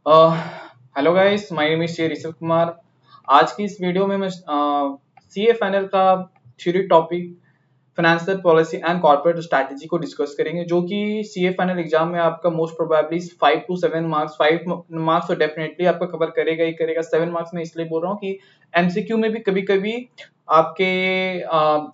Hello guys, my name is Rishabh Kumar. आज की इस वीडियो में मैं सीए फाइनल का theory topic financial policy and corporate strategy को डिस्कस करेंगे, जो कि सीए फाइनल एग्जाम में आपका most probably 5 to 7 marks, 5 marks तो डेफिनेटली आपका कवर करेगा ही करेगा। 7 मार्क्स में इसलिए बोल रहा हूँ कि एमसीक्यू में भी कभी कभी आपके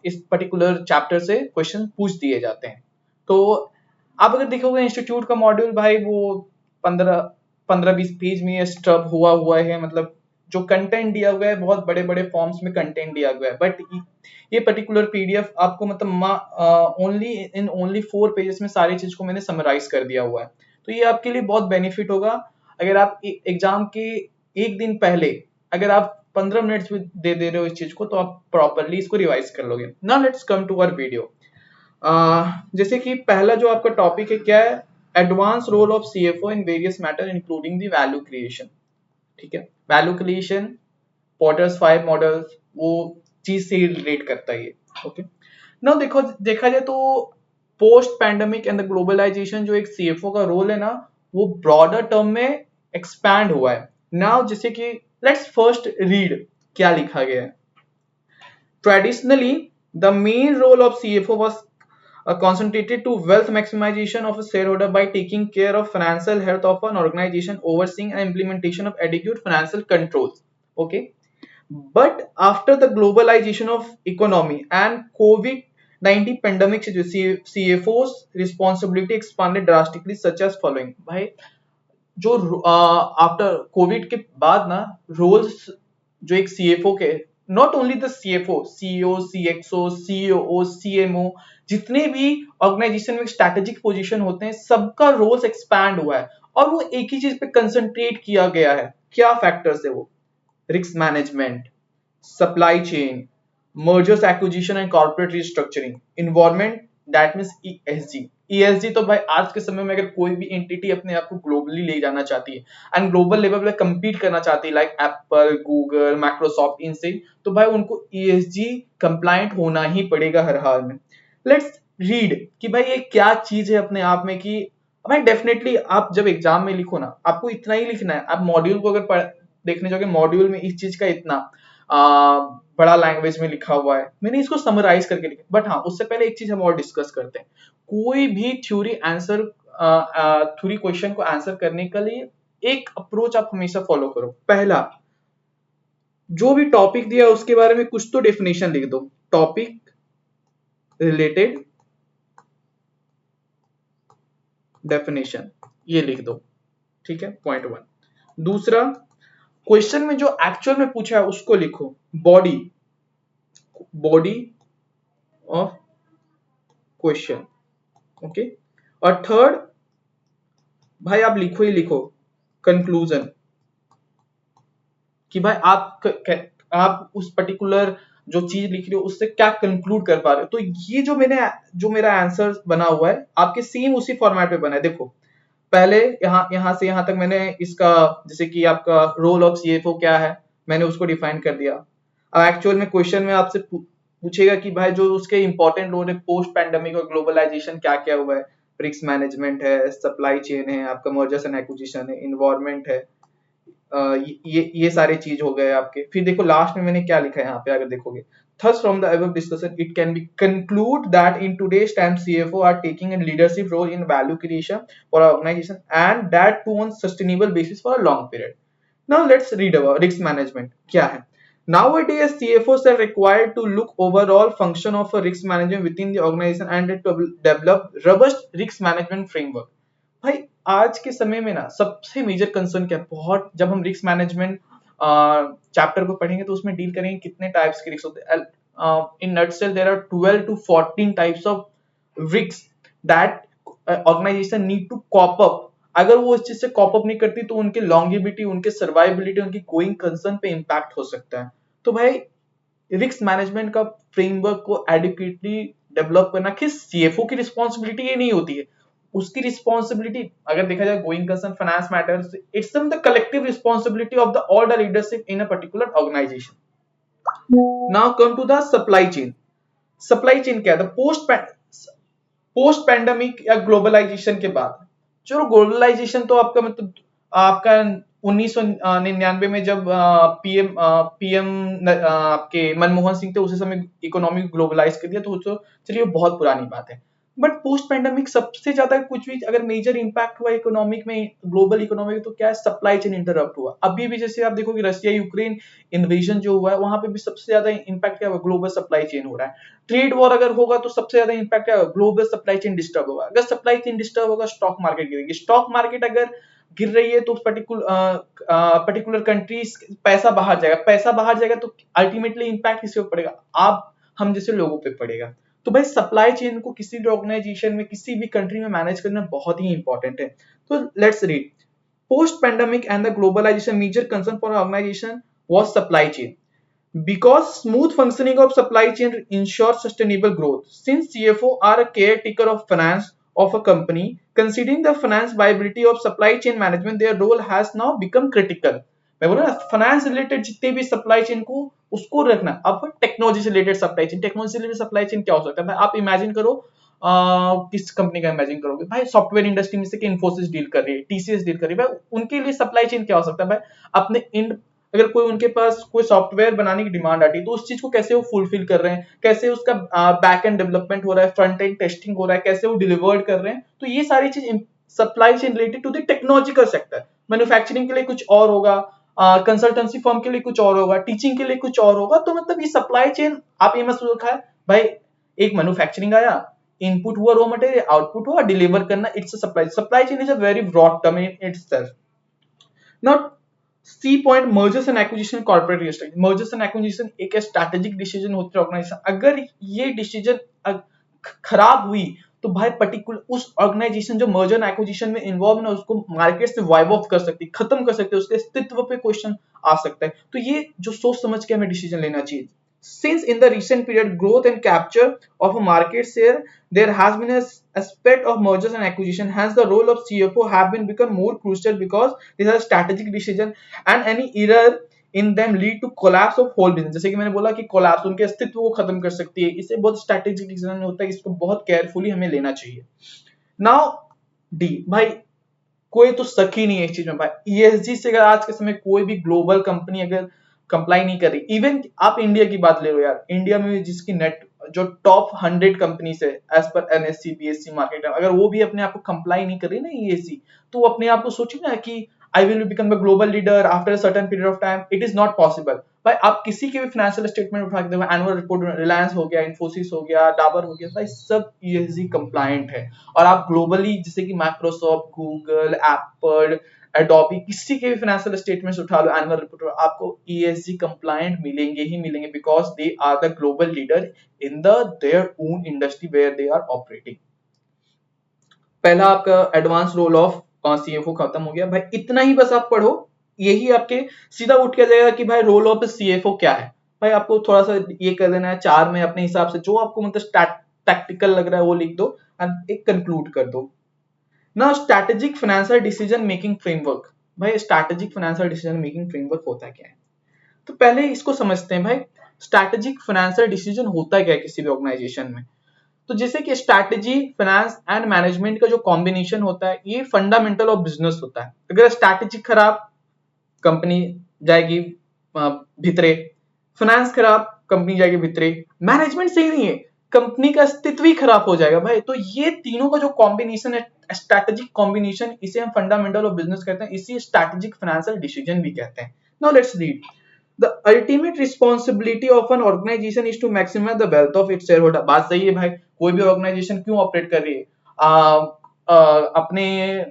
इस पर्टिकुलर चैप्टर से क्वेश्चन पूछ दिए जाते हैं। तो आप अगर देखोगे इंस्टीट्यूट का मॉड्यूल, भाई वो 15 15 20 पेज में स्टब हुआ हुआ है। मतलब जो कंटेंट दिया हुआ है बहुत बड़े बड़े फॉर्म्स में कंटेंट दिया हुआ है, बट ये पर्टिकुलर पीडीएफ आपको मतलब ओनली इन ओनली 4 पेजेस में सारी चीज को मैंने समराइज कर दिया हुआ है। तो ये आपके लिए बहुत बेनिफिट होगा। अगर आप एग्जाम के एक दिन पहले अगर आप 15 मिनट्स भी दे रहे हो इस चीज को, तो आप प्रॉपरली इसको रिवाइज कर लोगे। Now let's come to our video. जैसे कि पहला जो आपका टॉपिक है क्या है, advance role of CFO in various matter including the value creation. ठीक है, वैल्यू क्रिएशन पॉटर्स 5 मॉडल्स वो चीज से रिलेट करता है ये। ओके, ना देखो देखा जाए तो post pandemic and the globalisation जो एक सीएफओ का रोल है ना, वो ब्रॉडर टर्म में एक्सपैंड हुआ है। नाउ जैसे कि लेट्स फर्स्ट रीड क्या लिखा गया है। Traditionally, the main role of CFO was concentrated to wealth maximization of a shareholder by taking care of financial health of an organization, overseeing and implementation of adequate financial controls. Okay, but after the globalization of economy and COVID-19 pandemic, CFO's responsibility expanded drastically, such as following. भाई जो after Covid के बाद ना roles जो एक CFO के, not only the CFO, CEO, CXO, COO, CMO, जितने भी ऑर्गेनाइजेशन में स्ट्रैटेजिक पोजीशन होते हैं, सबका रोल्स एक्सपैंड हुआ है और वो एक ही चीज पे कंसंट्रेट किया गया है। क्या फैक्टर्स है वो? Risk management, supply chain, mergers acquisition and corporate restructuring, environment, that means ESG। ESG तो भाई आज के समय में अगर कोई भी एंटिटी अपने आप को ग्लोबली ले जाना चाहती है एंड ग्लोबल लेवल पे कम्पीट करना चाहती है, लाइक एप्पल, गूगल, माइक्रोसॉफ्ट, इनसे, तो भाई उनको ESG कंप्लायंट होना ही पड़ेगा हर हाल में। लेट्स रीड कि भाई ये क्या चीज है अपने आप में। कि भाई डेफिनेटली आप जब एग्जाम में लिखो ना, आपको इतना ही लिखना है। आप मॉड्यूल को अगर देखने जाओगे, मॉड्यूल में इस चीज का इतना बड़ा लैंग्वेज में लिखा हुआ है, मैंने इसको समराइज करके लिखा। बट हाँ, उससे पहले एक चीज हम और डिस्कस करते हैं। कोई भी थ्योरी आंसर, थ्योरी क्वेश्चन को आंसर करने के लिए एक अप्रोच आप हमेशा फॉलो करो। पहला, जो भी टॉपिक दिया उसके बारे में कुछ तो डेफिनेशन लिख दो। टॉपिक रिलेटेड डेफिनेशन ये लिख दो। ठीक है, पॉइंट 1। दूसरा, क्वेश्चन में जो एक्चुअल में पूछा है उसको लिखो। Body body of question. Okay, और थर्ड, भाई आप लिखो ही लिखो कंक्लूजन, कि भाई आप उस पर्टिकुलर जो चीज लिख रहे हो उससे क्या कंक्लूड कर पा रहे हो। तो ये जो मेरा आंसर बना हुआ है आपके सेम उसी फॉर्मेट पे बना है। देखो, पहले यहाँ से यहाँ तक मैंने इसका, जैसे कि आपका रोल ऑफ सीएफओ क्या है, मैंने उसको डिफाइन कर दिया। अब एक्चुअल में क्वेश्चन में आपसे पूछेगा कि भाई जो उसके इंपॉर्टेंट रोल है पोस्ट पैंडेमिक और ग्लोबलाइजेशन क्या क्या हुआ है। रिस्क मैनेजमेंट है, सप्लाई चेन है, आपका मर्जर्स एंड एक्विजिशन है, इन्वायरमेंट है, ये सारे चीज हो गए आपके। फिर देखो लास्ट में मैंने क्या लिखा है यहाँ पे, अगर देखोगे, thus from the above discussion it can be conclude that in today's time CFO are taking a leadership role in value creation for our organization, and that too on sustainable basis for a long period. Now let's read about risk management क्या है। Nowadays CFOs are required to look overall function of a risk management within the organization and to develop robust risk management framework। भाई आज के समय में ना सबसे major concern क्या है, बहुत जब हम रिस्क मैनेजमेंट चैप्टर को पढ़ेंगे तो उसमें डील करेंगे कितने टाइप्स के रिस्क होते हैं। In nutshell there are 12 to 14 types of risk that organisation need to cop up. अगर वो इस चीज से कॉप अप नहीं करती तो उनकी लॉन्गेविटी, उनकी सर्वाइबिलिटी, उनकी गोइंग कंसर्न पे इंपैक्ट हो सकता है। तो भाई रिस्क मैनेजमेंट का फ्रेमवर्क को एडिक्वेटली डेवलप करना कि सीएफओ की रिस्पॉन्सिबिलिटी ये नहीं होती है। उसकी रिस्पॉन्सिबिलिटी अगर देखा जाए going concern finance matters, it's the collective responsibility of the all the leadership in a particular organisation. Now come to the supply chain. Supply chain क्या है? द पोस्ट पैंडेमिक या ग्लोबलाइजेशन के बाद, चलो ग्लोबलाइजेशन तो आपका मतलब आपका 1999 में जब पीएम पीएम आपके मनमोहन सिंह थे, उसी समय इकोनॉमी ग्लोबलाइज कर दिया, तो चलिए बहुत पुरानी बात है। बट पोस्ट पैंडेमिक सबसे ज्यादा कुछ भी अगर मेजर इंपैक्ट हुआ इकोनॉमिक में, ग्लोबल इकोनॉमिक, तो क्या है, सप्लाई चेन इंटरप्ट हुआ। अभी भी जैसे आप देखोगे रशिया यूक्रेन इन्वेजन जो हुआ है, वहां पे भी सबसे ज्यादा इंपैक्ट क्या हुआ, ग्लोबल सप्लाई चेन हो रहा है। ट्रेड वॉर अगर होगा तो सबसे ज्यादा इंपैक्ट क्या होगा, ग्लोबल सप्लाई चेन डिस्टर्ब होगा। अगर सप्लाई चेन डिस्टर्ब होगा, स्टॉक मार्केट गिरेगी। स्टॉक मार्केट अगर गिर रही है तो पर्टिकुलर कंट्रीज पैसा बाहर जाएगा, पैसा बाहर जाएगा तो अल्टीमेटली इंपैक्ट किसी को पड़ेगा, आप हम जैसे लोगों पे पड़ेगा। तो भाई सप्लाई चेन को किसी भी ऑर्गेनाइजेशन में, किसी भी कंट्री में मैनेज करना बहुत ही इंपॉर्टेंट है। तो let's read, post pandemic and the globalisation major concern for organisation was supply chain, because smooth functioning of supply chain ensures sustainable growth. Since CFO are a caretaker of finance of a company, considering the finance viability of supply chain management, their role has now become critical. मैं बोला ना, finance related जितने भी supply chain को उसको रखना। अब technology से रिलेटेड सप्लाई चेन, टेक्नोलॉजी से रिलेटेड सप्लाई चेन क्या हो सकता है भाई, आप इमेजिन करो, किस कंपनी का इमेजिन करोगे भाई, सॉफ्टवेयर इंडस्ट्री में से कि इन्फोसिस डील कर रही है, टीसीएस डील कर रही है भाई, उनके लिए सप्लाई चेन क्या हो सकता है भाई, अपने इंड, अगर कोई उनके पास कोई सॉफ्टवेयर बनाने की डिमांड आती है तो उस चीज को कैसे वो फुलफिल कर रहे हैं, कैसे उसका बैक एंड डेवलपमेंट हो रहा है, फ्रंट एंड टेस्टिंग हो रहा है, कैसे वो डिलीवर्ड कर रहे हैं, तो ये सारी चीज supply chain related to the technological sector. Manufacturing के लिए कुछ और होगा, कंसल्टेंसी फर्म के लिए कुछ और होगा, टीचिंग के लिए कुछ और होगा। तो मतलब ये सप्लाई चेन आप ये मत सोचो भाई, एक मैन्युफैक्चरिंग आया, इनपुट हुआ रॉ मटेरियल, आउटपुट हुआ डिलीवर करना, it's supply. Supply chain is a very broad term in itself. Now C point, mergers and acquisition, corporate restructure. Mergers and acquisition एक स्ट्रैटेजिक डिसीजन होती है ऑर्गेनाइजेशन, अगर ये decision खराब हुई तो भाई पर्टिकुलर उस ऑर्गेनाइजेशन जो मर्जर एंड एक्विजिशन में इन्वॉल्व है उसको मार्केट से वाइप ऑफ कर सकती है, खत्म कर सकते हैं, उसके अस्तित्व पे क्वेश्चन आ सकता है। तो ये जो सोच समझ के हमें डिसीजन लेना चाहिए। Since in the recent period growth and capture of a market share, there has been a aspect of mergers and acquisition. Hence, the role of CFO have been become more crucial because these are strategic decision and any error in them lead to collapse of whole business. जैसे कि मैंने बोला कि collapse उनके अस्तित्व को खत्म कर सकती है, इससे बहुत strategic decision होता है, इसको बहुत carefully हमें लेना चाहिए। Now D भाई, कोई तो शक ही नहीं है इस चीज में भाई, ईएसजी से अगर आज के समय कोई भी ग्लोबल कंपनी अगर कंप्लाई नहीं कर रही, इवन आप इंडिया की बात ले लो यार, इंडिया में जिसकी नेट जो टॉप 100 कंपनीज है एज पर एनएससी बीएससी मार्केट, अगर वो भी अपने आप को कंप्लाई नहीं कर रही ना ईएसजी, तो वो अपने आप को सोचे ना कि I will become a global leader after a certain period of time, it is not possible. भाई आप किसी के भी फाइनेंशियल स्टेटमेंट उठा के देखो, एनुअल रिपोर्ट, रिलायंस हो गया, इन्फोसिस हो गया, डाबर हो गया, भाई सब ईएसजी कंप्लायंट है। और आप ग्लोबली जैसे कि माइक्रोसॉफ्ट, गूगल, एप्पल, एडोबी, किसी के भी फाइनेंशियल स्टेटमेंट्स उठा लो, एनुअल रिपोर्ट, आपको ईएसजी कंप्लायंट मिलेंगे ही मिलेंगे, because they are the global leader in the their own industry where they are operating. पहला आपका एडवांस रोल ऑफ सीएफओ खत्म हो गया भाई, इतना ही बस आप पढ़ो, यही आपके सीधा उठ के जाएगा कि भाई रोल ऑफ सीएफओ क्या है। भाई आपको थोड़ा सा ये कर देना है, चार में अपने हिसाब से जो आपको मतलब टैक्टिकल लग रहा है वो लिख दो एंड एक कंक्लूड कर दो। ना strategic financial decision making framework. भाई strategic financial decision making framework होता क्या है, तो पहले इसको समझते हैं भाई, स्ट्रैटेजिक फाइनेंशियल डिसीजन होता क्या है किसी भी ऑर्गेनाइजेशन में। तो जैसे कि स्ट्रैटेजी, फाइनेंस एंड मैनेजमेंट का जो कॉम्बिनेशन होता है, ये फंडामेंटल ऑफ बिजनेस होता है। अगर स्ट्रैटेजी खराब, कंपनी जाएगी भितरे, फाइनेंस खराब, कंपनी जाएगी भितरे, मैनेजमेंट सही नहीं है, कंपनी का अस्तित्व ही खराब हो जाएगा भाई। तो ये तीनों का जो कॉम्बिनेशन है, स्ट्रैटेजिक कॉम्बिनेशन, इसे हम फंडामेंटल ऑफ बिजनेस कहते हैं, इसी स्ट्रैटेजिक फाइनेंशियल डिसीजन भी कहते हैं। Now let's read, The ultimate responsibility of an organization is to maximize the wealth of its shareholder। बात सही है भाई, कोई भी ऑर्गेनाइजेशन क्यों ऑपरेट कर रही है, अपने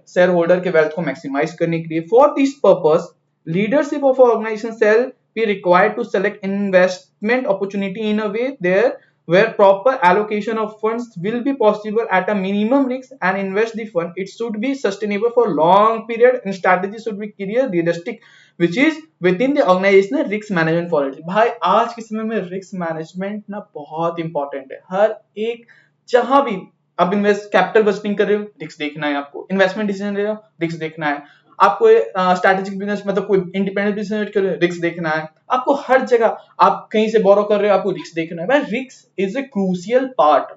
शेयर होल्डर के वेल्थ को मैक्सिमाइज करने के लिए। For this purpose leadership of organisation shall be required to select investment opportunity in a way there where proper allocation of funds will be possible at a minimum risk and invest the fund. It should be sustainable for long period and strategy should be clear, realistic, which is within the organizational risk management policy। भाई आज के समय में risk management ना बहुत important है। हर एक जहां भी आप इन्वेस्ट कैपिटल बजटिंग कर रहे हो, रिस्क देखना है आपको, इन्वेस्टमेंट डिसीजन ले रहे हो, रिस्क देखना है आपको, स्ट्रैटेजिक बिजनेस मतलब कोई इंडिपेंडेंट बिजनेस कर रहे हो, रिस्क देखना है आपको, हर जगह आप कहीं से बोरो कर रहे हो, आपको रिस्क देखना है भाई। Risk is a crucial part.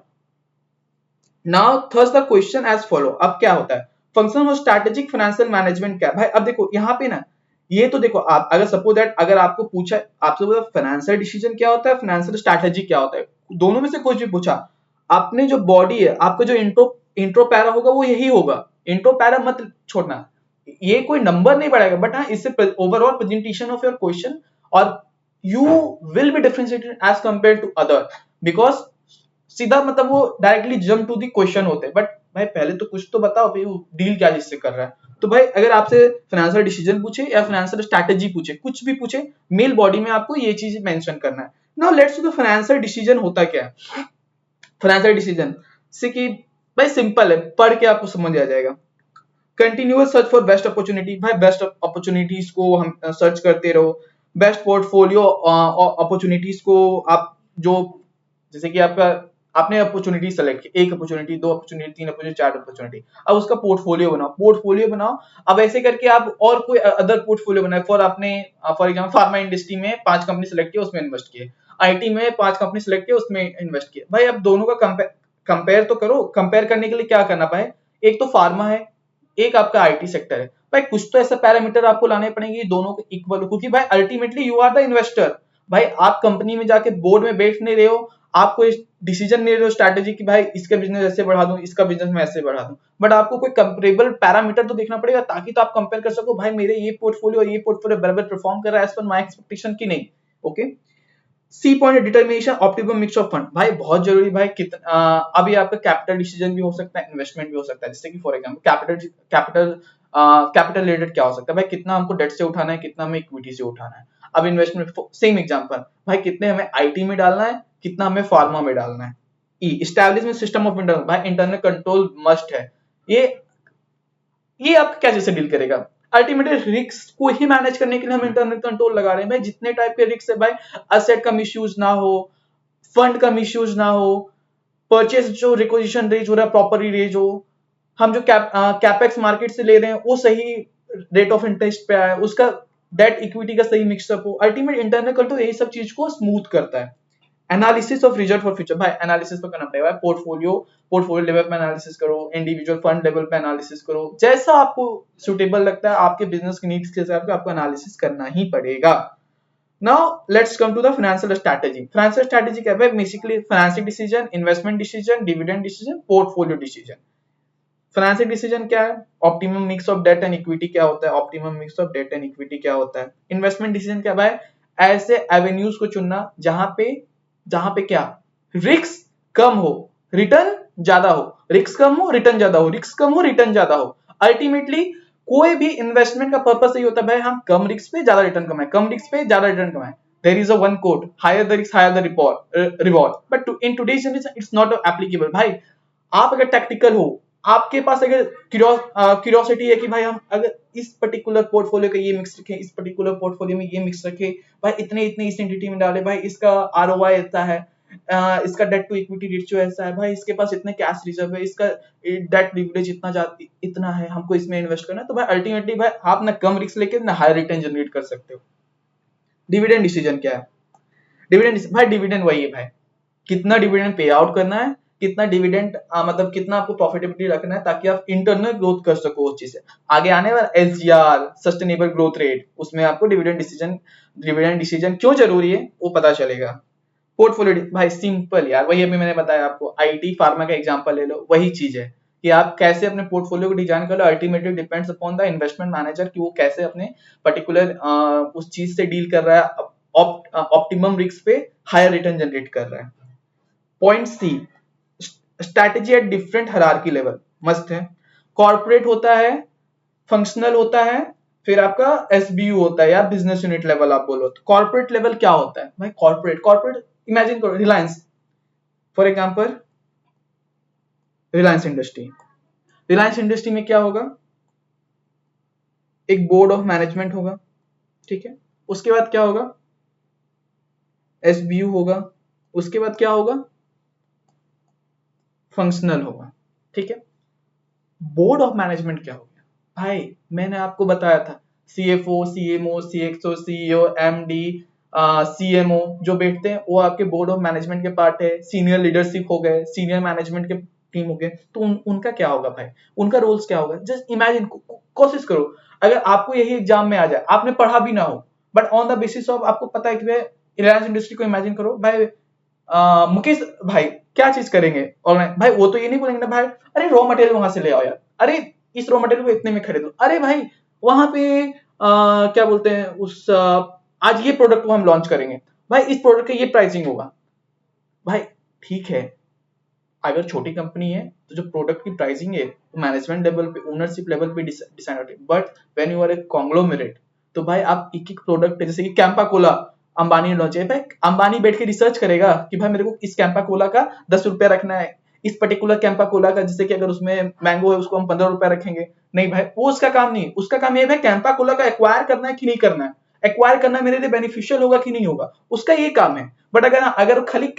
Now there's the question as follow. अब क्या होता है, function of strategic financial management क्या है भाई? अब देखो यहाँ पे ना, ये तो देखो आप अगर सपोज दैट अगर आपको पूछा, आपसे बोला फाइनेंशियल डिसीजन क्या होता है, फाइनेंशियल स्ट्रैटेजी क्या होता है, दोनों में से कुछ भी पूछा, आपने जो बॉडी है, आपका जो इंट्रो पैरा होगा वो यही होगा, इंट्रो पैरा मत छोड़ना, ये कोई नंबर नहीं बढ़ाएगा, बट हाँ इससे overall presentation of your question और you will be differentiated as compare to other, because सीधा मतलब वो directly jump to the question होते हैं, बट भाई पहले तो कुछ तो बताओ भाई वो डील क्या जिससे कर रहा है। तो भाई अगर आपसे फाइनेंशियल डिसीजन पूछे या फाइनेंशियल स्ट्रैटेजी पूछे, कुछ भी पूछे, मेल बॉडी में आपको ये चीज मेंशन करना है। Now let's do the financial decision होता क्या है। फाइनेंशियल डिसीजन से कि भाई सिंपल है, पढ़ के आपको समझ आ जाएगा। Continuous search for best opportunity, भाई बेस्ट अपॉर्चुनिटीज को हम सर्च करते रहो, बेस्ट पोर्टफोलियो अपॉर्चुनिटीज को आप जो, जैसे कि आपका आपने अपॉर्चुनिटी सेलेक्ट की, एक अपॉर्चुनिटी, दो अपॉर्चुनिटी, तीन अपॉर्चुनिटी, चार अपॉर्चुनिटी, अब उसका पोर्टफोलियो बनाओ, पोर्टफोलियो बनाओ। अब ऐसे करके आप और कोई अदर पोर्टफोलियो बनाए, फॉर आपने फॉर एग्जांपल फार्मा इंडस्ट्री में 5 कंपनी सेलेक्ट किया, उसमें इन्वेस्ट किए, आईटी में 5 कंपनी सेलेक्ट किया, उसमें इन्वेस्ट किया। भाई अब दोनों का कंपेयर तो करो। कंपेयर करने के लिए क्या करना भाई, एक तो फार्मा है, एक आपका आईटी सेक्टर है, भाई कुछ तो ऐसा पैरामीटर आपको लाने पड़ेंगे दोनों के इक्वल हो, क्योंकि भाई ultimately you are the investor. भाई आप कंपनी में जाके बोर्ड में बैठ नहीं रहे हो, आप कोई डिसीजन ले रहे हो स्ट्रैटेजी की, भाई इसका बिजनेस ऐसे बढ़ा दूं, इसका बिजनेस मैं ऐसे बढ़ा दूं, बट आपको कोई कंपेरेबल पैरामीटर तो देखना पड़ेगा, ताकि तो आप कंपेयर कर सको भाई मेरे ये पोर्टफोलियो और ये पोर्टफोलियो बराबर परफॉर्म कर रहा है एज पर माय एक्सपेक्टेशन की नहीं। Okay, C point determination optimum mix of fund, भाई बहुत जरूरी भाई। कितना अभी आपका कैपिटल डिसीजन भी हो सकता है, इन्वेस्टमेंट भी हो सकता है, जैसे कि फॉर एग्जांपल कैपिटल रिलेटेड क्या हो सकता है भाई, कितना हमको डेट से उठाना है, कितना हमें इक्विटी से उठाना है। अब इन्वेस्टमेंट सेम एग्जांपल, भाई कितने हमें आईटी में डालना है, कितना हमें फार्मा में डालना है। ई एस्टैब्लिशमेंट सिस्टम ऑफ इंटरनल, भाई इंटरनल कंट्रोल मस्ट है। ये ये आप क्या जैसे डील करेगा, अल्टीमेटली रिस्क को ही मैनेज करने के लिए हम इंटरनल कंट्रोल लगा रहे हैं। भाई जितने टाइप के रिस्क है भाई, असेट का मिसयूज ना हो, फंड का मिसयूज ना हो, परचेस जो रिक्विजिशन रेज हो रहा है प्रॉपरली रेज हो, हम जो कैपेक्स मार्केट से ले रहे हैं वो सही रेट ऑफ इंटरेस्ट पे आए, उसका डेट इक्विटी का सही मिक्सअप हो। अल्टीमेट इंटरनल कंट्रोल यही सब चीज को स्मूथ करता है। Analysis of result for future, भाई एनालिसिस तो करना पड़ेगा, पोर्टफोलियो लेवल पे एनालिसिस करो, इंडिविजुअल फंड लेवल पे एनालिसिस करो, जैसा आपको सुटेबल लगता है आपके बिजनेस के नीड्स के हिसाब से आपको एनालिसिस करना ही पड़ेगा। Now let's come to the financial strategy. Financial strategy क्या है, basically financial decision, investment decision, dividend decision, portfolio decision. Financial decision क्या है, optimum mix of debt and equity क्या होता है, optimum mix of debt and equity क्या होता है। इन्वेस्टमेंट डिसीजन क्या भाई, ऐसे एवेन्यूज को चुनना जहां पे क्या रिस्क कम हो, रिटर्न ज्यादा हो, रिस्क कम हो, रिटर्न ज्यादा हो, रिस्क कम हो, रिटर्न ज्यादा हो। अल्टीमेटली कोई भी इन्वेस्टमेंट का पर्पस यही होता है भाई हम कम रिस्क पे ज्यादा रिटर्न कमाएं, कम रिस्क पे ज्यादा रिटर्न कमाएं। There is a one quote, higher the risk, higher the reward. But in today's generation, it's not applicable. भाई आप अगर टैक्टिकल हो, आपके पास अगर क्यूरियोसिटी है कि भाई हम अगर इस पर्टिकुलर पोर्टफोलियो का ये मिक्स रखें, इस पर्टिकुलर पोर्टफोलियो में ये मिक्स रखें, भाई इतने इतने इस एंटिटी में डाले, भाई इसका आरओआई ऐसा है, इसका डेट टू इक्विटी रेशियो ऐसा है, भाई इसके पास इतने कैश रिजर्व है, इसका डेट लिवरेज इतना है, हमको इसमें इन्वेस्ट करना है, तो भाई अल्टीमेटली भाई आप ना कम रिस्क लेके ना हाई रिटर्न जनरेट कर सकते हो। डिविडेंड डिसीजन क्या है, डिविडेंड भाई डिविडेंड वही है भाई, कितना डिविडेंड पे आउट करना है, कितना डिविडेंड मतलब कितना आपको प्रॉफिटेबिलिटी रखना है, ताकि आप इंटरनल ग्रोथ कर सको उस चीज से। आगे आने वाला एलसीआर, सस्टेनेबल ग्रोथ रेट, उसमें आपको डिविडेंड डिसीजन क्यों जरूरी है वो पता चलेगा। पोर्टफोलियो भाई सिंपल यार, वही अभी मैंने बताया आपको, आईटी फार्मा का एग्जांपल ले लो, वही चीज है कि आप कैसे अपने पोर्टफोलियो को डिजाइन कर लो। Ultimately depends upon the investment manager कि वो कैसे अपने पर्टिकुलर उस चीज से डील कर रहा है, ऑप्टिमम रिस्क पे हायर रिटर्न जनरेट कर रहा है। Point C, strategy at different hierarchy level मस्त है। कॉर्पोरेट होता है, फंक्शनल होता है, फिर आपका एसबीयू होता है या बिजनेस यूनिट लेवल आप बोलो। तो कॉर्पोरेट लेवल क्या होता है भाई, कॉर्पोरेट इमेजिन करो Reliance, for example Reliance industry में क्या होगा, एक बोर्ड ऑफ मैनेजमेंट होगा, ठीक है, उसके बाद क्या होगा, एसबीयू होगा, उसके बाद क्या होगा, फंक्शनल होगा, ठीक है। बोर्ड ऑफ मैनेजमेंट क्या हो गया भाई, मैंने आपको बताया था CFO, CMO, CXO, CEO, MD, CMO जो बैठते हैं वो आपके बोर्ड ऑफ मैनेजमेंट के पार्ट है। सीनियर लीडरशिप हो गए, सीनियर मैनेजमेंट के टीम हो गए, तो उनका क्या होगा भाई, उनका रोल्स क्या होगा? जस्ट इमेजिन, कोशिश करो, अगर आपको यही एग्जाम में आ जाए, आपने पढ़ा भी ना हो, but on the basis of आपको पता है कि भाई रिलायंस इंडस्ट्री को इमेजिन करो भाई, मुकेश भाई क्या चीज करेंगे ऑनलाइन, भाई वो तो ये नहीं बोलेंगे ना भाई अरे रॉ मटेरियल वहां से ले आओ यार, अरे इस रॉ मटेरियल को इतने में खरीदो, अरे भाई वहां पे क्या बोलते हैं उस आज ये प्रोडक्ट को हम लॉन्च करेंगे, भाई इस प्रोडक्ट का ये प्राइसिंग होगा। भाई ठीक है, अगर छोटी कंपनी है तो जो प्रोडक्ट की प्राइसिंग है वो मैनेजमेंट लेवल पे, ओनरशिप लेवल पे डिसाइड होती है, but when you are a conglomerate, तो भाई आप एक एक प्रोडक्ट, जैसे कि कैंपा कोला अंबानी लॉन्च है, भाई अंबानी बैठ के रिसर्च करेगा कि भाई मेरे को इस कैंपा कोला का 10 रुपया रखना है, इस पर्टिकुलर कैंपा कोला का, जैसे कि अगर उसमें मैंगो है उसको हम 15 रुपया रखेंगे, नहीं भाई वो उसका काम नहीं है, उसका काम ये है कैंपा कोला का एक्वायर करना है कि नहीं करना है, एक्वायर करना मेरे लिए बेनिफिशियल होगा कि नहीं होगा, उसका ये काम है। बट अगर अगर खाली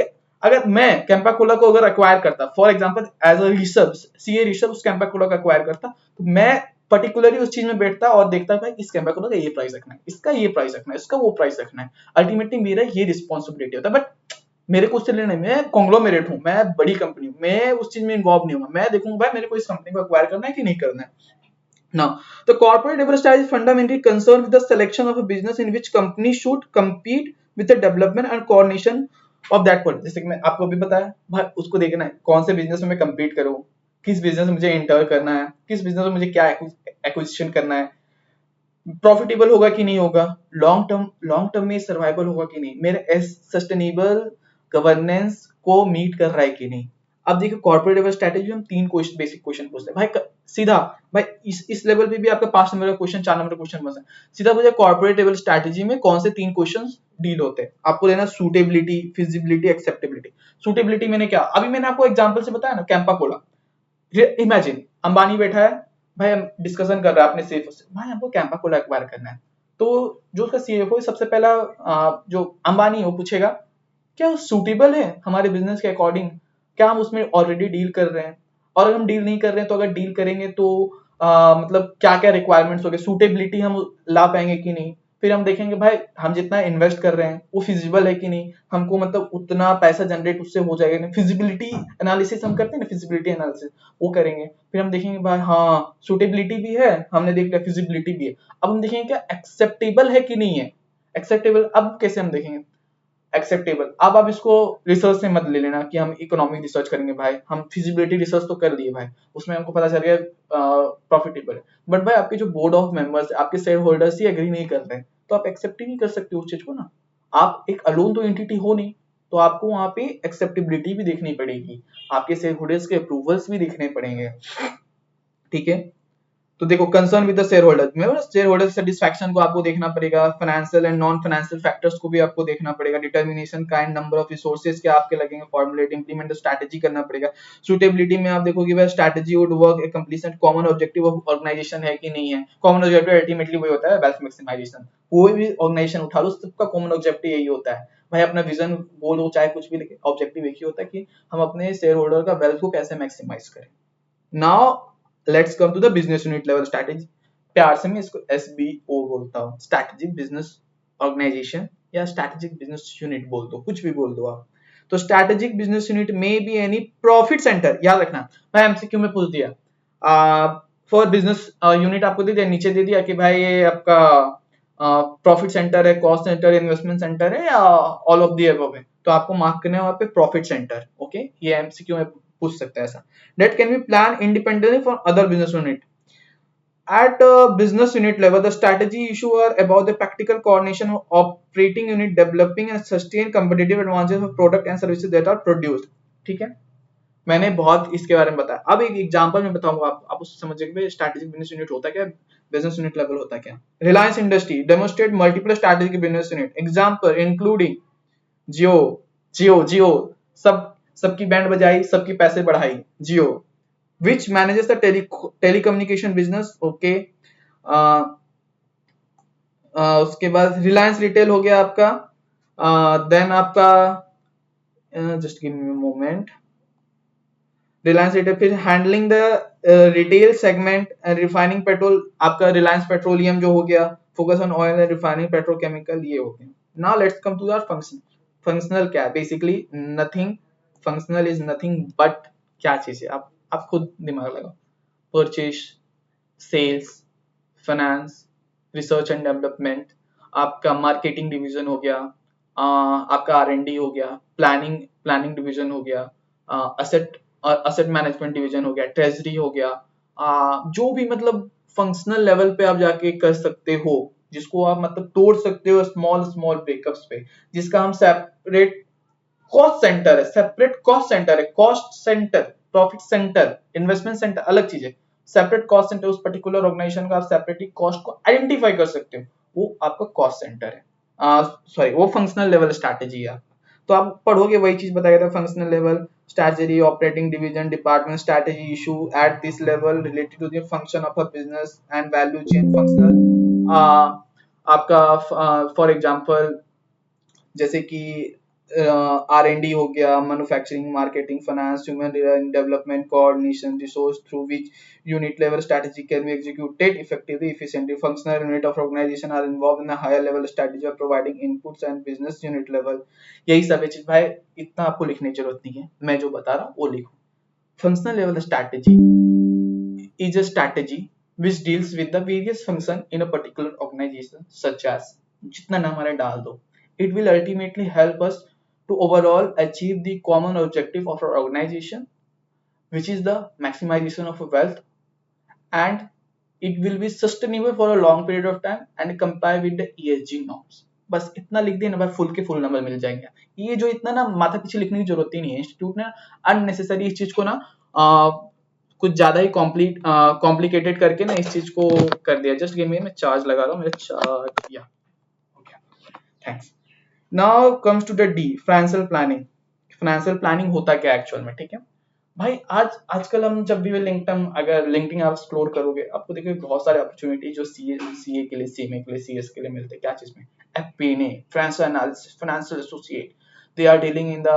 अगर मैं कैंपा कोला को अगर एक्वायर करता, for example as a Rishabh, CA Rishabh उस कैंपा कोला को एक्वायर करता, तो मैं पर्टिकुलरली उस चीज में बैठता और देखता भाई इस कैंपा कोला का ये प्राइस रखना है, इसका ये प्राइस रखना है, इसका वो प्राइस रखना है, अल्टीमेटली मेरा ये रिस्पॉन्सिबिलिटी होता है। बट मेरे को उससे लेना है, मैं कॉन्ग्लोमेरेट हूँ, मैं बड़ी कंपनी हूँ, मैं उस चीज में इन्वॉल्व नहीं हूँ, मैं देखूंगा भाई मेरे को इस कंपनी को एक्वायर करना है कि नहीं करना है। Now, the corporate level strategy is fundamentally concerned with the selection of a business in which company should compete with the development and coordination of that product. जैसे कि मैं आपको अभी बताया भाई, उसको देखना है कौन से बिजनेस में मैं compete करूँ, किस बिजनेस में मुझे एंटर करना है, किस बिजनेस में मुझे क्या एक्विजिशन करना है, प्रॉफिटेबल होगा कि नहीं होगा, लॉन्ग टर्म में सर्वाइवल होगा कि नहीं, मेरे सस्टेनेबल गवर्नेंस को मीट कर रहा है कि नहीं। अब देखिए कॉर्पोरेट लेवल स्ट्रेटेजी हम 3 क्वेश्चन, बेसिक क्वेश्चन पूछते हैं भाई, सीधा भाई इस लेवल पे भी आपका 5 नंबर का क्वेश्चन, 4 नंबर का क्वेश्चन बन सकता है, सीधा मुझे कॉर्पोरेट लेवल स्ट्रेटेजी में कौन से 3 क्वेश्चन डील होते हैं, आपको लेना सूटेबिलिटी, फिजिबिलिटी, एक्सेप्टेबिलिटी। सूटेबिलिटी मैंने क्या, अभी मैंने आपको एग्जांपल से बताया ना, कैंपा कोला, इमेजिन अंबानी बैठा है भाई, हम डिस्कशन कर रहा है अपने सीएफओ से, भाई हमको कैंपा कोला एक्वायर करना है, तो जो उसका सीएफओ सबसे पहला जो अंबानी है वो पूछेगा क्या वो सूटेबल है हमारे बिजनेस के अकॉर्डिंग, क्या हम उसमें ऑलरेडी डील कर रहे हैं, और अगर हम डील नहीं कर रहे हैं तो अगर डील करेंगे तो मतलब क्या क्या रिक्वायरमेंट्स होंगे, सूटेबिलिटी हम ला पाएंगे कि नहीं, फिर हम देखेंगे भाई हम जितना इन्वेस्ट कर रहे हैं वो फिजिबल है कि नहीं, हमको मतलब उतना पैसा जनरेट उससे हो जाएगा नहीं, फिजिबिलिटी एनालिसिस हम करते हैं ना, फिजिबिलिटी एनालिसिस वो करेंगे, फिर हम देखेंगे भाई हाँ सूटेबिलिटी भी है, हमने देख लिया फिजिबिलिटी भी है, अब हम देखेंगे क्या एक्सेप्टेबल है कि नहीं है, एक्सेप्टेबल अब कैसे हम देखेंगे एक्सेप्टेबल, अब आप इसको रिसर्च से मत ले लेना कि हम इकोनॉमिक रिसर्च करेंगे, भाई हम फिजिबिलिटी रिसर्च तो कर लिए भाई, उसमें हमको पता चल गया प्रॉफिटेबल है, बट भाई आपके जो बोर्ड ऑफ मेंबर्स है, आपके शेयर होल्डर्स ही एग्री नहीं कर रहे हैं, तो आप एक्सेप्ट ही नहीं कर सकते उस चीज को ना, आप एक अलोन तो एंटिटी हो नहीं, तो आपको वहां पे एक्सेप्टेबिलिटी भी देखनी पड़ेगी, आपके शेयर होल्डर्स के अप्रूवल्स भी देखने पड़ेंगे, ठीक है। तो देखो concern with the share holder में, शेयर होल्डर सेटिस्फैक्शन को आपको देखना पड़ेगा, financial and non financial factors को भी आपको देखना पड़ेगा, determination kind number of resources क्या आपके लगेंगे, फॉर्मुलेट इंप्लीमेंट स्ट्रेटजी करना पड़ेगा। सूटेबिलिटी में आप देखोगे भाई strategy would work a completion common objective of organisation है कि नहीं है, कॉमन ऑब्जेक्टिव अल्टीमेटली वही होता है वेल्थ मैक्सिमाइजेशन, कोई भी ऑर्गेनाइजेशन उठा लो सबका कॉमन ऑब्जेक्टिव यही होता है भाई, अपना विजन गोल हो चाहे कुछ भी, ऑब्जेक्टिव एक ही होता है कि हम अपने शेयर होल्डर का वेल्थ को कैसे मैक्सिमाइज करें। Now let's come to the business unit level strategy, प्यार से मैं इसको एसबीओ बोलता हूँ, स्ट्रैटेजिक बिजनेस ऑर्गेनाइजेशन या स्ट्रैटेजिक बिजनेस यूनिट बोल दो, कुछ भी बोल दो आप। तो स्ट्रैटेजिक बिजनेस यूनिट में बी एनी प्रॉफिट सेंटर, याद रखना भाई एमसीक्यू में पूछ दिया, फॉर बिजनेस यूनिट आपको दे दिया, नीचे दे दिया कि भाई ये आपका प्रॉफिट सेंटर है, कॉस्ट सेंटर, इन्वेस्टमेंट सेंटर है या ऑल ऑफ दी अबव है, तो आपको मार्क करना है वहां पे प्रॉफिट सेंटर, ओके, ये एमसीक्यू में पूछ सकता है ऐसा। That can be planned independently from other business unit. At business unit level, the strategy issue are about the practical coordination of operating unit developing and sustain competitive advantages of product and services that are produced. ठीक है, मैंने बहुत इसके बारे में बताया, अब एक एग्जांपल में बताऊंगा आप उससे समझिए स्ट्रैटेजिक बिजनेस यूनिट होता क्या, बिजनेस यूनिट लेवल होता क्या। Reliance industry demonstrate multiple strategic business unit, example including Jio, Jio सब सबकी बैंड बजाई, सबकी पैसे बढ़ाई, जियो which manages the telecommunication business, okay, उसके बाद रिलायंस रिटेल हो गया आपका, देन आपका just give me moment, Reliance retail, फिर handling the retail segment and refining petrol, आपका रिलायंस पेट्रोलियम जो हो गया, focus on oil and refining petrochemical, ये हो गया। Now let's come to our function, functional क्या है, basically nothing, functional is nothing but क्या चीज है, आप खुद दिमाग लगाओ। Purchase, sales, finance, research and development, आपका मार्केटिंग डिवीजन हो गया, आपका R&D हो गया, प्लानिंग प्लानिंग डिवीजन हो गया, असेट असेट मैनेजमेंट डिवीजन हो गया, ट्रेजरी हो गया, जो भी मतलब फंक्शनल लेवल पे आप जाके कर सकते हो, जिसको आप मतलब तोड़ सकते हो स्मॉल स्मॉल ब्रेकअप्स पे, जिसका हम सेपरेट कॉस्ट सेंटर है, सेपरेट कॉस्ट सेंटर है, cost centre, profit centre, investment centre अलग चीज है। सेपरेट कॉस्ट सेंटर, उस पर्टिकुलर ऑर्गेनाइजेशन का आप सेपरेटली कॉस्ट को आइडेंटिफाई कर सकते हो, वो आपका कॉस्ट सेंटर है। सॉरी, वो फंक्शनल लेवल स्ट्रैटेजी है आपका। तो आप पढ़ोगे वही चीज बताया था, functional level strategy, operating division, department strategy, issue at this level related to the function of a business and value chain functional. आपका फॉर एग्जांपल जैसे कि R&D हो गया, manufacturing, marketing, finance, human development, coordination, resource through which unit level strategy can be executed effectively, efficiently. Functional unit of organization are involved in a higher level strategy of providing inputs and business unit level. यही सब चीज भाई, इतना आपको लिखने की जरूरत नहीं है, मैं जो बता रहा हूँ वो लिखो। Functional level strategy is a strategy which deals with the various function in a particular organization, such as, जितना नाम हमारे डाल दो, it will ultimately help us to overall achieve the common objective of our organization, which is the maximization of wealth, and it will be sustainable for a long period of time and comply with the ESG norms. बस इतना लिख दिया ना भाई, full के full number मिल जाएंगे। ये जो इतना ना माथा पीछे लिखने की जरूरत ही नहीं है, इंस्टीट्यूट ने अननेसेसरी इस चीज को ना कुछ ज्यादा ही कॉम्प्लिकेटेड करके ना इस चीज को कर दिया। जस्ट गिव मी, मैं चार्ज लगा रहा हूँ, मेरा चार्ज, या okay, thanks. Now comes to the D, financial planning. Financial planning होता क्या एक्चुअल में, ठीक है भाई। आजकल हम जब भी लिंक्डइन, अगर लिंक्डइन आप एक्सप्लोर करोगे, आपको देखोगे बहुत सारे अपॉर्चुनिटी जो सीए के लिए, सीएमए के लिए, सीएस के लिए मिलते हैं। क्या चीज में? FPNA, financial analysis, financial associate, they are dealing in the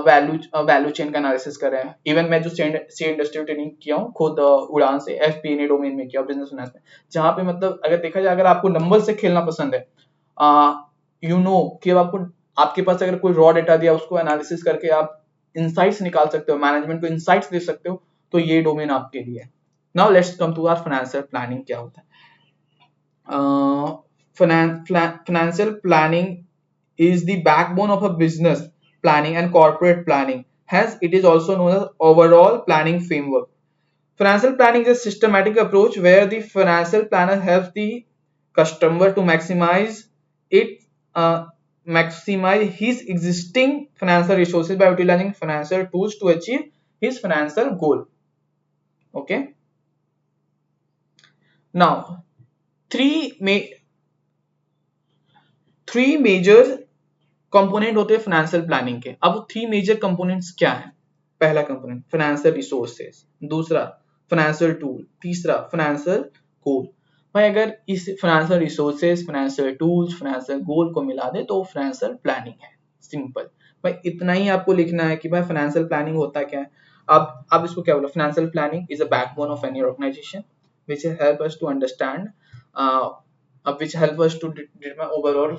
value chain का एनालिसिस कर रहे हैं। इवन मैं जो सी इंडस्ट्री ट्रेनिंग किया हूँ खुद उड़ान से, एफपीएनए डोमेन में किया, बिजनेस फाइनेंस में, जहाँ पे मतलब अगर देखा जाए, अगर आपको नंबर से खेलना पसंद है, यू नो कि आपको, आपके पास अगर कोई रॉ डेटा दिया, उसको एनालिसिस करके आप इंसाइट्स निकाल सकते हो, मैनेजमेंट को इंसाइट्स दे सकते हो, तो ये डोमेन आपके लिए है। Now let's come to our financial planning. क्या होता है financial planning? is the backbone of a business planning and corporate planning. Hence, it is also known as overall planning framework. Financial planning is a systematic approach where the financial planner helps the customer to maximize his existing financial resources by utilizing financial tools to achieve his financial goal. Okay. Now, three major component होते हैं financial planning के। अब three major components क्या हैं? पहला component financial resources, दूसरा financial tool, तीसरा financial goal. भाई अगर इस financial resources, financial tools, financial goal को मिला दे तो फाइनेंशियल प्लानिंग है। सिंपल भाई, इतना ही आपको लिखना है कि भाई फाइनेंशियल प्लानिंग होता क्या है। अब इसको क्या बोला? Financial planning is a backbone of any organisation which help us to understand which help us to determine overall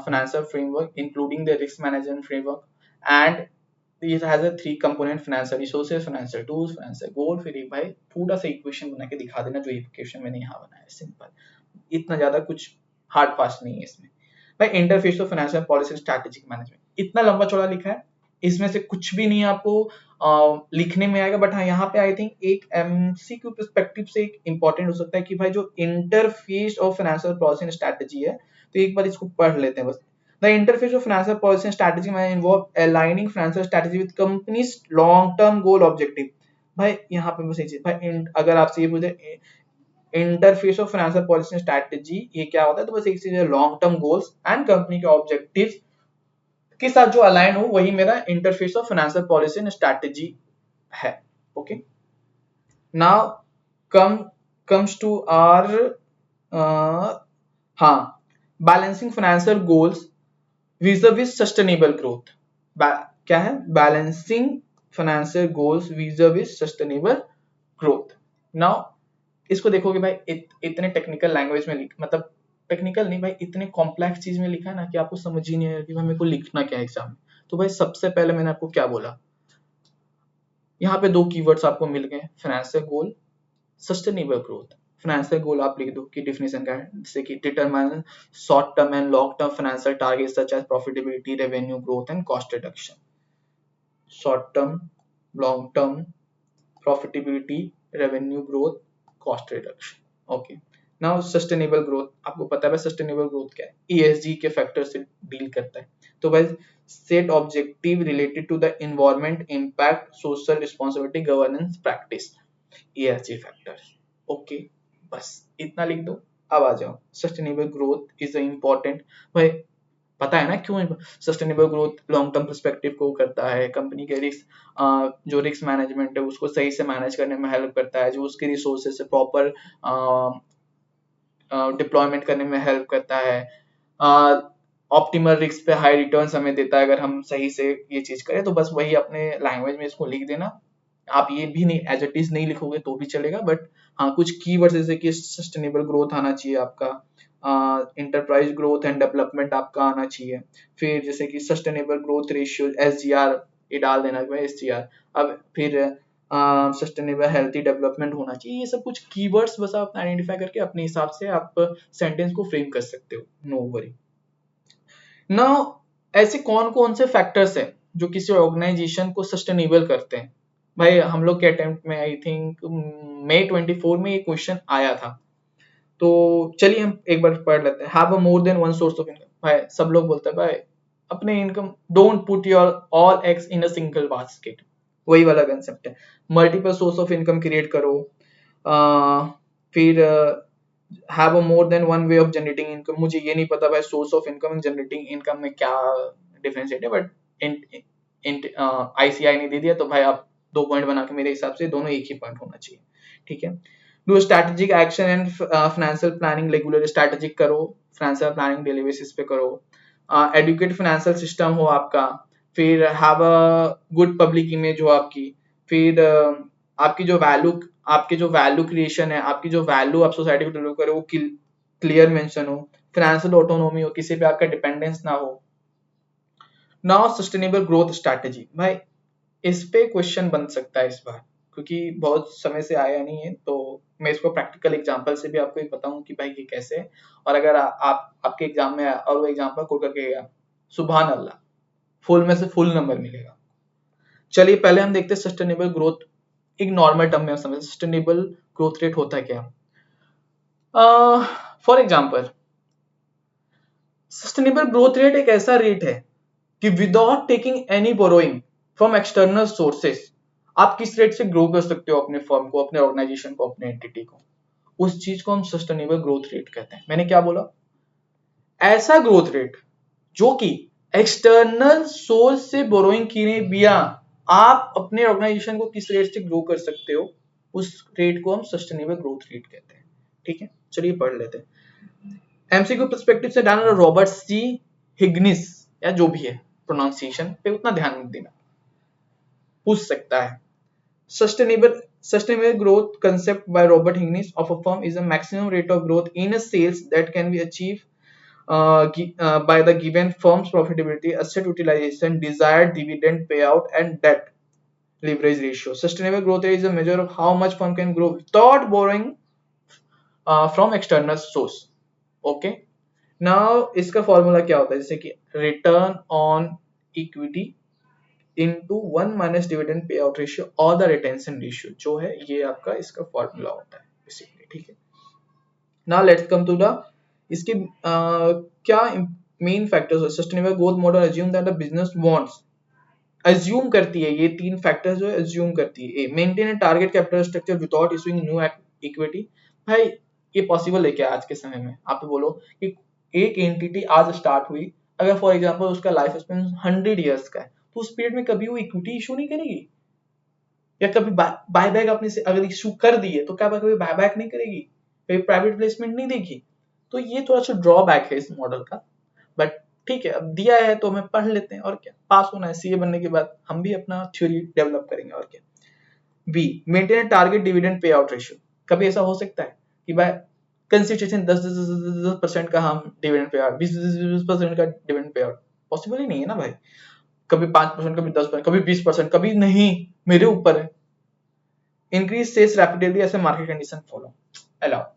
financial framework, including the risk management framework, and it has a three component: financial resources, financial tools, financial goal। फिर एक भाई पूरा सा equation बना के दिखा देना, जो इक्वेशन मैंने यहाँ बनाया है। सिंपल, इतना ज्यादा कुछ हार्ड फास्ट नहीं है इसमें। भाई interface of financial policy strategic management, इतना लंबा चौड़ा लिखा है, इसमें से कुछ भी नहीं आपको लिखने में आएगा। बट हाँ, यहाँ पे आई थिंक एक एमसीक्यू पर्सपेक्टिव से एक इंपॉर्टेंट हो सकता है कि भाई जो interface of financial policy and strategy है, तो एक बार इसको पढ़ लेते हैं बस। The interface of financial policy and strategy में involve aligning financial strategy with companies long term goal objective. भाई यहाँ पे बस ये चीज, भाई अगर आपसे ये पूछे interface of financial policy and strategy ये क्या होता है, तो बस एक चीज है, long term goals and company के ऑब्जेक्टिव्स के साथ जो अलाइन हो, वही मेरा interface of financial policy and strategy है। Okay, now comes to our हाँ, balancing financial goals vis-a-vis sustainable growth. क्या है? Balancing financial goals vis-a-vis sustainable growth. Now इसको देखोगे भाई, इतने टेक्निकल लैंग्वेज में मतलब टेक्निकल नहीं भाई, इतने कॉम्प्लेक्स चीज में लिखा है ना कि आपको समझ ही नहीं आएगा कि भाई मेरे को लिखना क्या है एग्जाम में। तो भाई सबसे पहले मैंने आपको क्या बोला, यहाँ पे दो कीवर्ड्स आपको मिल गए, financial goal, sustainable growth. Financial goal आप लिख दो कि डिफिनेशन क्या है, जैसे कि determine short term and long term financial targets such as profitability, revenue growth and cost reduction. Short term, long term, profitability, revenue growth, cost reduction. Okay, now sustainable growth, आपको पता है सस्टेनेबल ग्रोथ क्या है, ESG के factor से deal करता है। तो भाई set objective related to the environment, impact, social responsibility, governance practice, ESG factors. Okay, बस इतना लिख दो। अब आ जाओ, सस्टेनेबल ग्रोथ इज इम्पोर्टेंट। भाई पता है ना क्यों sustainable growth long term perspective को करता है, कंपनी के रिस्क, जो रिस्क मैनेजमेंट है उसको सही से मैनेज करने में हेल्प करता है, जो उसके रिसोर्सेज से प्रॉपर डिप्लॉयमेंट करने में हेल्प करता है, ऑप्टिमल रिस्क पे हाई रिटर्न्स हमें देता है अगर हम सही से ये चीज करें। तो बस वही अपने लैंग्वेज में इसको लिख देना। आप ये भी नहीं एज इट इज नहीं लिखोगे तो भी चलेगा, बट हाँ कुछ कीवर्ड्स जैसे कि सस्टेनेबल ग्रोथ आना चाहिए आपका, इंटरप्राइज ग्रोथ एंड डेवलपमेंट आपका आना चाहिए, फिर जैसे कि सस्टेनेबल ग्रोथ रेशियो एसजीआर ये डाल देना एसजीआर, अब फिर सस्टेनेबल हेल्थी डेवलपमेंट होना चाहिए। ये सब कुछ कीवर्ड्स बस आप आइडेंटिफाई करके अपने हिसाब से आप सेंटेंस को फ्रेम कर सकते हो, नो वरी। नाउ ऐसे कौन कौन से फैक्टर्स हैं जो किसी ऑर्गेनाइजेशन को सस्टेनेबल करते हैं? भाई हम लोग के अटेम्प्ट में आई थिंक मई 24 में ये क्वेश्चन आया था, तो चलिए हम एक बार पढ़ लेते हैं। Have a more than one source of income. भाई सब लोग बोलते हैं भाई अपने income, don't put your all eggs in a single basket, वही वाला कंसेप्ट है। Multiple source of income create करो, फिर have a more than one way of generating income. मुझे ये नहीं पता भाई source of income and generating income में क्या डिफरेंशिएट है, बट आईसीआई ने दे दिया तो भाई आप दो पॉइंट बना के मेरे हिसाब से दोनों एक ही पॉइंट होना चाहिए, ठीक है। Do strategic action and financial planning regular, strategic करो, फाइनेंशियल प्लानिंग डेली बेसिस पे करो, एडुकेट फाइनेंशियल सिस्टम हो आपका, फिर have a good public image हो आपकी, फिर आपकी जो वैल्यू क्रिएशन है, आपकी जो वैल्यू आप सोसाइटी को डिलीवर करे वो क्लियर मेंशन हो, फाइनेंशियल ऑटोनॉमी हो, किसी पे आपका डिपेंडेंस ना हो। नाउ सस्टेनेबल ग्रोथ स्ट्रैटेजी, भाई इस पे क्वेश्चन बन सकता है इस बार, क्योंकि बहुत समय से आया नहीं है, तो मैं इसको प्रैक्टिकल एग्जांपल से भी आपको एक बताऊं कि भाई ये कैसे है। और अगर आप आपके एग्जाम में और वो एग्जांपल कोड करके गया, सुभान अल्लाह, फुल में से फुल नंबर मिलेगा। चलिए पहले हम देखते हैं सस्टेनेबल ग्रोथ, एक नॉर्मल टर्म में समझ, सस्टेनेबल ग्रोथ रेट होता है क्या। For example, sustainable growth rate एक ऐसा रेट है कि without taking any borrowing from external sources आप किस रेट से ग्रो कर सकते हो अपने फर्म को, अपने ऑर्गेनाइजेशन को, अपने एंटिटी को, उस चीज को हम सस्टेनेबल ग्रोथ रेट कहते हैं। मैंने क्या बोला, ऐसा ग्रोथ रेट जो कि एक्सटर्नल सोर्स से बोरोइंग किए बिना आप अपने ऑर्गेनाइजेशन को किस रेट से ग्रो कर सकते हो, उस रेट को हम सस्टेनेबल ग्रोथ रेट कहते हैं, ठीक है। चलिए पढ़ लेते हैं। एमसीक्यू पर्सपेक्टिव से डालना, रॉबर्ट सी हिग्निस या जो भी है, प्रोनाउंसिएशन पे उतना ध्यान मत देना, पूछ सकता है। Sustainable growth concept by Robert Higgins of a firm is a maximum rate of growth in a sales that can be achieved by the given firm's profitability, asset utilization, desired dividend payout, and debt leverage ratio. Sustainable growth rate is a measure of how much firm can grow without borrowing from external source. Okay. Now इसका formula क्या होता है, जैसे कि return on equity into 1 minus dividend payout ratio or the retention ratio, जो है ये आपका इसका फॉर्मूला होता है बेसिकली, ठीक है। now let's come to the इसके क्या मेन फैक्टर्स है। Sustainable growth model assume that the business wants, assume करती है, ये तीन फैक्टर्स जो है assume करती है। मेंटेन ए target capital structure without issuing new equity. भाई ये पॉसिबल है क्या आज के समय में, आप बोलो कि एक एंटिटी आज स्टार्ट हुई, अगर फॉर एग्जांपल उसका लाइफ स्पेन 100 इयर्स का है, तो उस पीरियड में कभी वो इक्विटी इशू नहीं करेगी, या कभी बायबैक अपने से अगर इशू कर दी है तो क्या कभी बायबैक नहीं करेगी, कभी प्राइवेट प्लेसमेंट नहीं देगी। तो ये थोड़ा सा ड्रॉबैक है इस मॉडल का, बट ठीक है अब दिया है तो हमें पढ़ लेते हैं, और क्या, पास होना है, सीए बनने के बाद हम भी अपना थ्योरी डेवलप करेंगे, और क्या। B, maintain target dividend pay out ratio. कभी ऐसा हो सकता है कि भाई कंसिस्टेंट 10% का हम डिविडेंड पे आउट, 20% का डिविडेंड पे आउट, पॉसिबल ही नहीं है ना भाई। कभी 5%, कभी 10%, कभी 20%, कभी नहीं, मेरे ऊपर है। इंक्रीज सेल्स रैपिडली ऐसे मार्केट कंडीशन फॉलो अलाउ।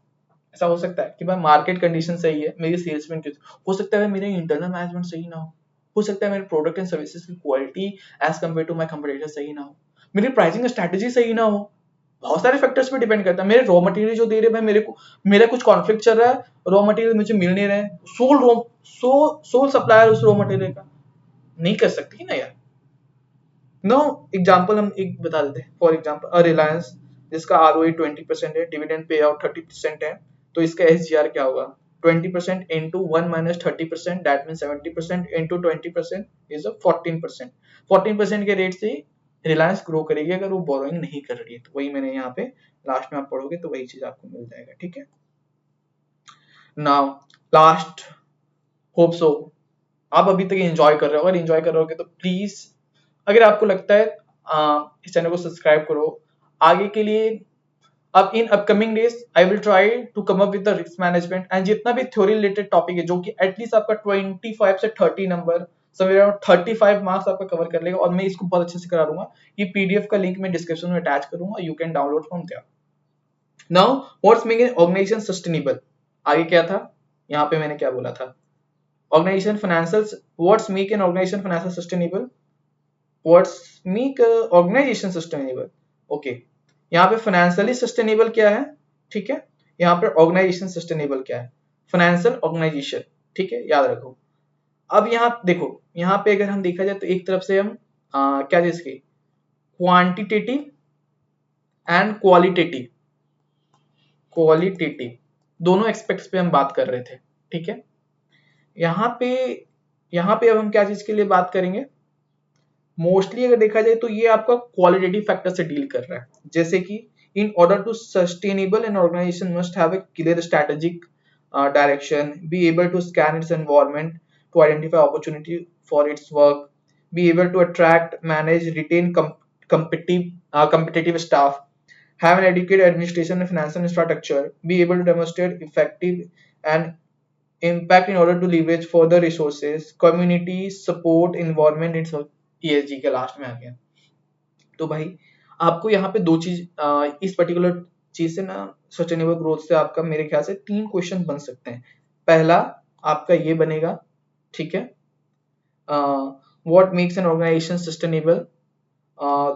ऐसा हो सकता है कि भाई मार्केट कंडीशन सही है, मेरी सेल्स में हो सकता है मेरे इंटरनल मैनेजमेंट सही ना हो सकता है मेरे प्रोडक्ट एंड सर्विसेज की quality as compare to my competitor सही ना हो, मेरी प्राइसिंग स्ट्रेटेजी सही ना हो, बहुत सारे फैक्टर्स पे डिपेंड करता है। मेरे रॉ मटेरियल जो दे रहे भाई मेरे को, मेरा कुछ कॉन्फ्लिक्ट चल रहा है, रॉ मटेरियल मुझे मिल नहीं रहे, सोल सप्लायर उस रॉ मटेरियल का नहीं कर सकती ना यार। नो एग्जाम्पल हम एक बता देते हैं, फॉर एग्जाम्पल रिलायंस जिसका ROE 20% है, डिविडेंड पे आउट 30% है, तो इसका SGR क्या होगा? 20% into 1 minus 30%, that means 70% into 20% is a 14%। 14% के रेट से रिलायंस ग्रो करेगी अगर वो बोरोइंग नहीं कर रही है, तो वही मैंने यहाँ पे लास्ट में आप पढ़ोगे तो वही चीज आपको मिल जाएगा, ठीक है। नाउ लास्ट, होप सो आप अभी तक एंजॉय कर रहे हो, अगर एंजॉय कर रहे हो तो प्लीज, अगर आपको लगता है इस चैनल को सब्सक्राइब करो आगे के लिए। अब in upcoming days I will try to come up with the risk management and जितना भी थ्योरी रिलेटेड टॉपिक है जो कि एटलीस्ट आपका 25 से 30 नंबर, समवेयर अराउंड 35 मार्क्स आपका कवर कर लेगा, और मैं इसको बहुत अच्छे से करा दूंगा। ये PDF का लिंक मैं डिस्क्रिप्शन में अटैच करूंगा, you can download from there. Now what's making organisation sustainable, आगे क्या था, यहाँ पे मैंने क्या बोला था, organisation financial, what's make an organisation financial sustainable, what's make organisation sustainable. Okay, यहाँ पे फाइनेंशियली सस्टेनेबल क्या है, ठीक है, यहाँ पे ऑर्गेनाइजेशन सस्टेनेबल क्या है, फाइनेंशियल ऑर्गेनाइजेशन, ठीक है, याद रखो। अब यहाँ देखो, यहाँ पे अगर हम देखा जाए तो एक तरफ से हम क्या चीज की, क्वांटिटेटिव एंड क्वालिटेटिव, क्वालिटेटिव दोनों एक्सपेक्ट्स पे हम बात कर रहे थे, ठीक है। यहाँ पे अब हम क्या चीज के लिए बात करेंगे, मोस्टली अगर देखा जाए तो ये आपका क्वालिटेटिव फैक्टर से डील कर रहा है, जैसे कि in order to sustainable an organisation must have a clear strategic direction, be able to scan its environment to identify opportunity for its work, be able to attract manage retain competitive staff, have an adequate administration and financial infrastructure, be able to demonstrate effective and impact in order to leverage further resources, community support, environment and ESG के last में आ गया। तो भाई आपको यहाँ पे दो चीज, इस पर्टिकुलर चीज से ना, सस्टेनेबल ग्रोथ से आपका मेरे ख्याल से 3 क्वेश्चन बन सकते हैं। पहला आपका ये बनेगा, ठीक है, what makes an organisation sustainable.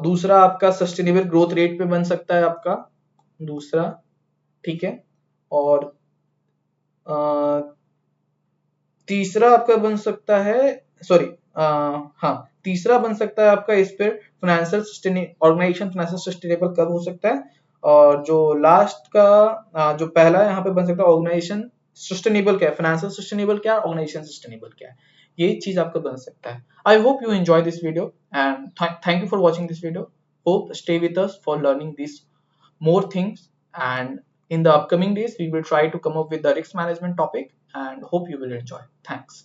दूसरा आपका सस्टेनेबल ग्रोथ रेट पे बन सकता है आपका दूसरा, ठीक है, और तीसरा आपका बन सकता है, सॉरी, हाँ, तीसरा बन सकता है आपका इस पर फाइनेंशियल ऑर्गेनाइजेशन फाइनेंशियल सस्टेनेबल कब हो सकता है, और जो लास्ट का जो पहला यहाँ पे बन सकता है ऑर्गेनाइजेशन सस्टेनेबल क्या है, फाइनेंशियल सस्टेनेबल क्या है, ऑर्गेनाइजेशन सस्टेनेबल क्या है, ये चीज आपका बन सकता है। I hope you enjoy this video and thank you for watching this video, hope stay with us for learning this more things, and in the upcoming days we will try to come up with the risk management topic and hope you will enjoy. Thanks.